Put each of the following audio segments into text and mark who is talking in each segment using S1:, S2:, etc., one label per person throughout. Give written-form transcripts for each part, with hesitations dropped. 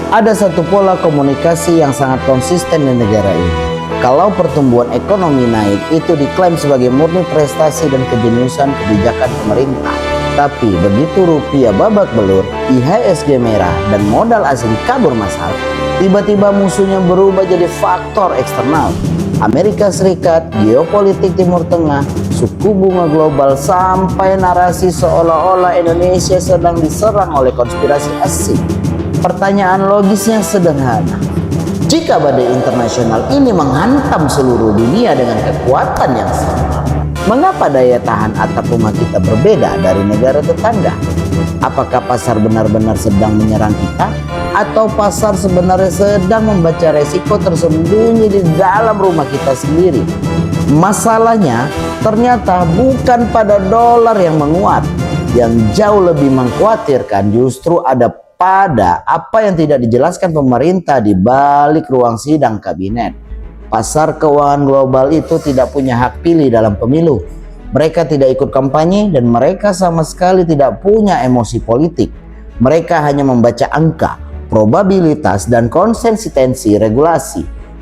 S1: Ada satu pola komunikasi yang sangat konsisten di negara ini. Kalau pertumbuhan ekonomi naik, itu diklaim sebagai murni prestasi dan kejeniusan kebijakan pemerintah. Tapi begitu rupiah babak belur, IHSG merah, dan modal asing kabur massal, tiba-tiba musuhnya berubah jadi faktor eksternal. Amerika Serikat, geopolitik Timur Tengah, suku bunga global, sampai narasi seolah-olah Indonesia sedang diserang oleh konspirasi asing. Pertanyaan logisnya sederhana. Jika badai internasional ini menghantam seluruh dunia dengan kekuatan yang sama, mengapa daya tahan atap rumah kita berbeda dari negara tetangga? Apakah pasar benar-benar sedang menyerang kita? Atau pasar sebenarnya sedang membaca resiko tersembunyi di dalam rumah kita sendiri? Masalahnya ternyata bukan pada dolar yang menguat. Yang jauh lebih mengkhawatirkan justru ada pada apa yang tidak dijelaskan pemerintah di balik ruang sidang kabinet. Pasar keuangan global itu tidak punya hak pilih dalam pemilu. Mereka tidak ikut kampanye dan mereka sama sekali tidak punya emosi politik. Mereka hanya membaca angka, probabilitas, dan konsistensi regulasi.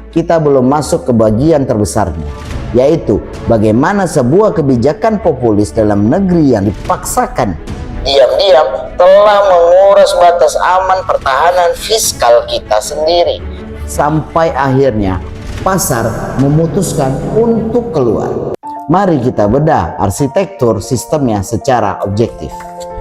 S1: Kita belum masuk ke bagian terbesarnya, yaitu bagaimana sebuah kebijakan populis dalam negeri yang dipaksakan diam-diam telah menguras batas aman pertahanan fiskal kita sendiri. Sampai akhirnya pasar memutuskan untuk keluar. Mari kita bedah arsitektur sistemnya secara objektif.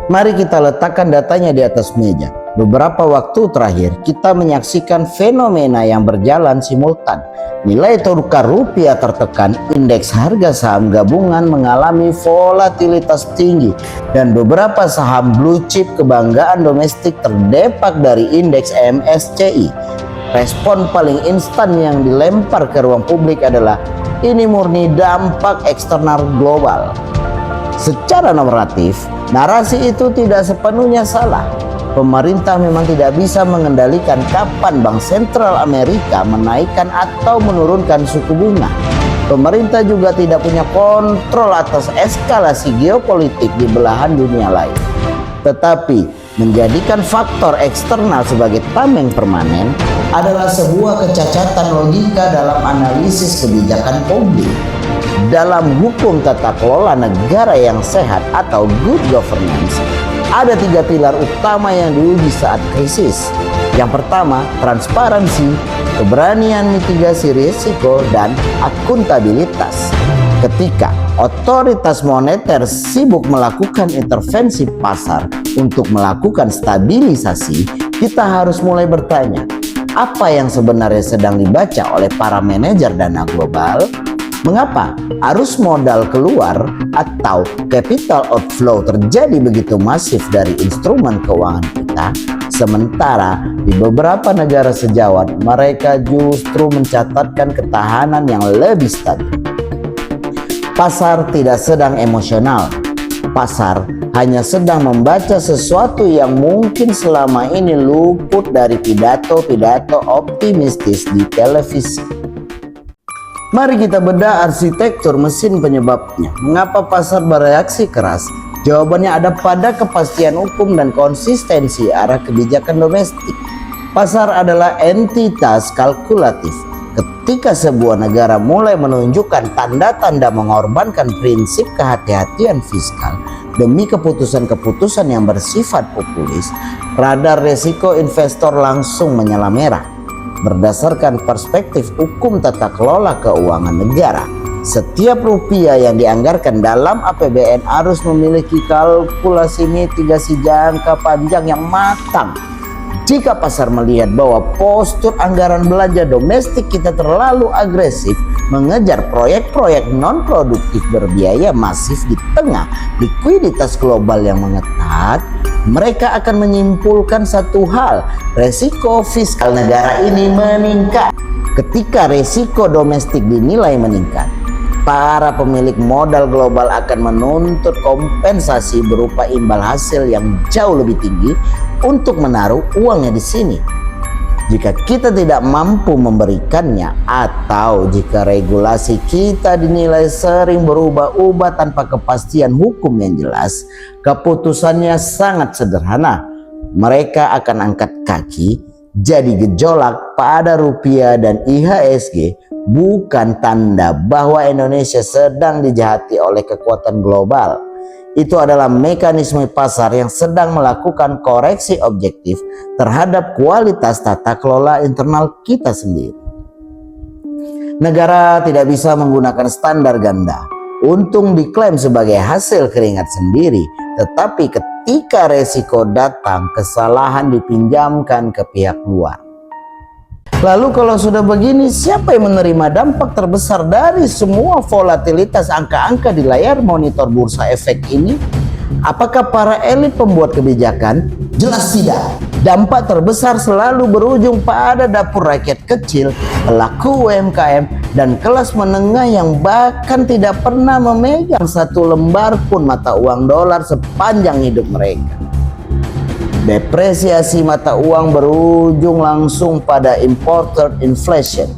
S1: Mari kita letakkan datanya di atas meja. Beberapa waktu terakhir kita menyaksikan fenomena yang berjalan simultan. Nilai tukar rupiah tertekan, indeks harga saham gabungan mengalami volatilitas tinggi, dan beberapa saham blue chip kebanggaan domestik terdepak dari indeks MSCI. Respon paling instan yang dilempar ke ruang publik adalah ini murni dampak eksternal global. Secara normatif, narasi itu tidak sepenuhnya salah. Pemerintah memang tidak bisa mengendalikan kapan Bank Sentral Amerika menaikkan atau menurunkan suku bunga. Pemerintah juga tidak punya kontrol atas eskalasi geopolitik di belahan dunia lain. Tetapi menjadikan faktor eksternal sebagai tameng permanen adalah sebuah kecacatan logika dalam analisis kebijakan publik. Dalam hukum tata kelola negara yang sehat atau good governance, ada 3 pilar utama yang diuji saat krisis. Yang pertama, transparansi, keberanian mitigasi risiko, dan akuntabilitas. Ketika otoritas moneter sibuk melakukan intervensi pasar untuk melakukan stabilisasi, kita harus mulai bertanya, apa yang sebenarnya sedang dibaca oleh para manajer dana global? Mengapa arus modal keluar atau capital outflow terjadi begitu masif dari instrumen keuangan kita, sementara di beberapa negara sejawat mereka justru mencatatkan ketahanan yang lebih stabil? Pasar tidak sedang emosional. Pasar hanya sedang membaca sesuatu yang mungkin selama ini luput dari pidato-pidato optimistis di televisi. Mari kita bedah arsitektur mesin penyebabnya. Mengapa pasar bereaksi keras? Jawabannya ada pada kepastian hukum dan konsistensi arah kebijakan domestik. Pasar adalah entitas kalkulatif. Ketika sebuah negara mulai menunjukkan tanda-tanda mengorbankan prinsip kehati-hatian fiskal demi keputusan-keputusan yang bersifat populis, radar resiko investor langsung menyala merah. Berdasarkan perspektif hukum tata kelola keuangan negara, setiap rupiah yang dianggarkan dalam APBN harus memiliki kalkulasi mitigasi jangka panjang yang matang. Jika pasar melihat bahwa postur anggaran belanja domestik kita terlalu agresif mengejar proyek-proyek non-produktif berbiaya masif di tengah likuiditas global yang mengetat, mereka akan menyimpulkan satu hal, resiko fiskal negara ini meningkat. Ketika resiko domestik dinilai meningkat, para pemilik modal global akan menuntut kompensasi berupa imbal hasil yang jauh lebih tinggi untuk menaruh uangnya di sini. Jika kita tidak mampu memberikannya, atau jika regulasi kita dinilai sering berubah-ubah tanpa kepastian hukum yang jelas, keputusannya sangat sederhana. Mereka akan angkat kaki Jadi gejolak pada rupiah dan IHSG bukan tanda bahwa Indonesia sedang dijahati oleh kekuatan global. Itu adalah mekanisme pasar yang sedang melakukan koreksi objektif terhadap kualitas tata kelola internal kita sendiri. Negara tidak bisa menggunakan standar ganda. Untung diklaim sebagai hasil keringat sendiri, tetapi ketika resiko datang, kesalahan dipinjamkan ke pihak luar. Lalu kalau sudah begini, siapa yang menerima dampak terbesar dari semua volatilitas angka-angka di layar monitor bursa efek ini? Apakah para elit pembuat kebijakan? Jelas tidak. Dampak terbesar selalu berujung pada dapur rakyat kecil, pelaku UMKM, dan kelas menengah yang bahkan tidak pernah memegang satu lembar pun mata uang dolar sepanjang hidup mereka. Depresiasi mata uang berujung langsung pada imported inflation,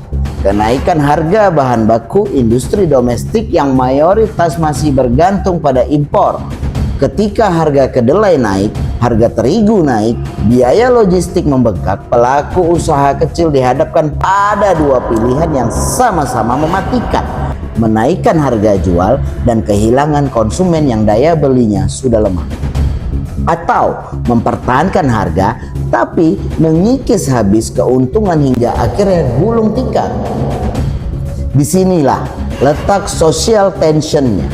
S1: kenaikan harga bahan baku industri domestik yang mayoritas masih bergantung pada impor. Ketika harga kedelai naik, harga terigu naik, biaya logistik membengkak, pelaku usaha kecil dihadapkan pada dua pilihan yang sama-sama mematikan: menaikkan harga jual dan kehilangan konsumen yang daya belinya sudah lemah, atau mempertahankan harga tapi mengikis habis keuntungan hingga akhirnya gulung tikar. Disinilah letak social tensionnya.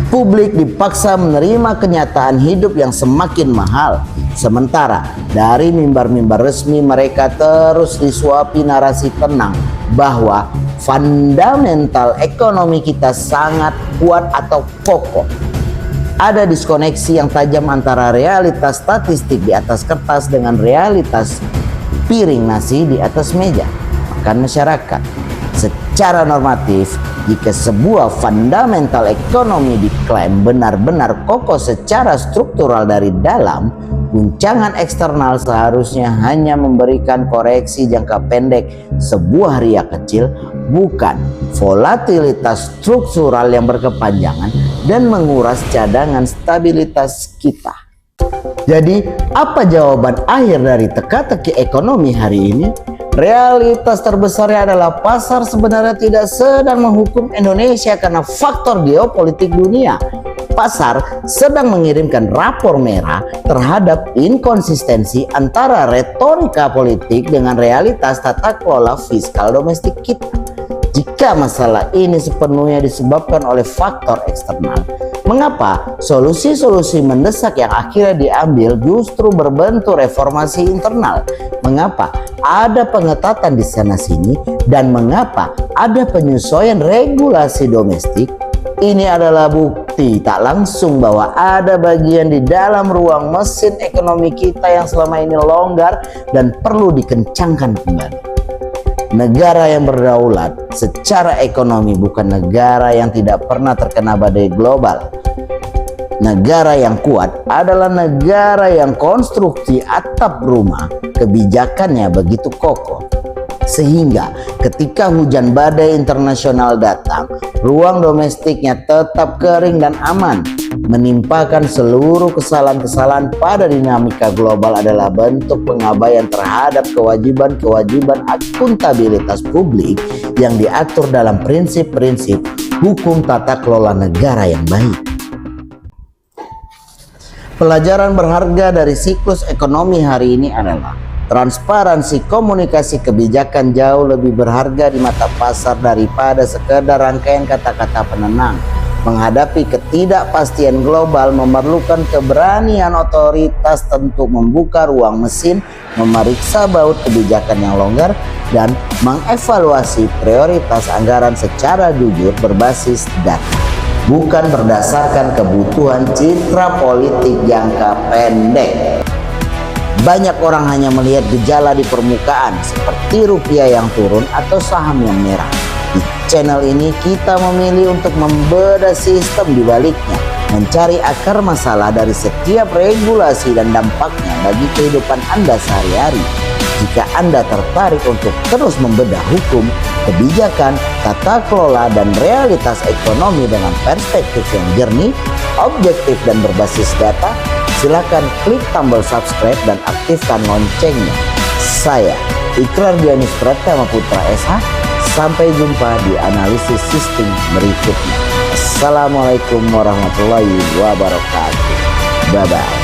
S1: Publik dipaksa menerima kenyataan hidup yang semakin mahal, sementara dari mimbar-mimbar resmi mereka terus disuapi narasi tenang bahwa fundamental ekonomi kita sangat kuat atau kokoh. Ada diskoneksi yang tajam antara realitas statistik di atas kertas dengan realitas piring nasi di atas meja makan masyarakat. Secara normatif, jika sebuah fundamental ekonomi diklaim benar-benar kokoh secara struktural dari dalam, guncangan eksternal seharusnya hanya memberikan koreksi jangka pendek sebuah riak kecil, bukan volatilitas struktural yang berkepanjangan dan menguras cadangan stabilitas kita. Jadi, apa jawaban akhir dari teka-teki ekonomi hari ini? Realitas terbesarnya adalah pasar sebenarnya tidak sedang menghukum Indonesia karena faktor geopolitik dunia. Pasar sedang mengirimkan rapor merah terhadap inkonsistensi antara retorika politik dengan realitas tata kelola fiskal domestik kita. Jika masalah ini sepenuhnya disebabkan oleh faktor eksternal, mengapa solusi-solusi mendesak yang akhirnya diambil justru berbentuk reformasi internal? Mengapa ada pengetatan di sana-sini dan mengapa ada penyesuaian regulasi domestik? Ini adalah bukti tak langsung bahwa ada bagian di dalam ruang mesin ekonomi kita yang selama ini longgar dan perlu dikencangkan kembali. Negara yang berdaulat secara ekonomi bukan negara yang tidak pernah terkena badai global. Negara yang kuat adalah negara yang konstruksi atap rumah kebijakannya begitu kokoh, sehingga ketika hujan badai internasional datang, ruang domestiknya tetap kering dan aman. Menimpakan seluruh kesalahan-kesalahan pada dinamika global adalah bentuk pengabaian terhadap kewajiban-kewajiban akuntabilitas publik yang diatur dalam prinsip-prinsip hukum tata kelola negara yang baik. Pelajaran berharga dari siklus ekonomi hari ini adalah transparansi komunikasi kebijakan jauh lebih berharga di mata pasar daripada sekedar rangkaian kata-kata penenang. Menghadapi ketidakpastian global memerlukan keberanian otoritas untuk membuka ruang mesin, memeriksa baut kebijakan yang longgar, dan mengevaluasi prioritas anggaran secara jujur berbasis data, bukan berdasarkan kebutuhan citra politik jangka pendek. Banyak orang hanya melihat gejala di permukaan seperti rupiah yang turun atau saham yang merah. Di channel ini kita memilih untuk membedah sistem di baliknya, mencari akar masalah dari setiap regulasi dan dampaknya bagi kehidupan Anda sehari-hari. Jika Anda tertarik untuk terus membedah hukum, kebijakan, tata kelola, dan realitas ekonomi dengan perspektif yang jernih, objektif, dan berbasis data, silakan klik tombol subscribe dan aktifkan loncengnya. Saya Ikrar Dianus Pratama Putra SH. Sampai jumpa di analisis sistem berikutnya. Assalamualaikum warahmatullahi wabarakatuh. Bye bye.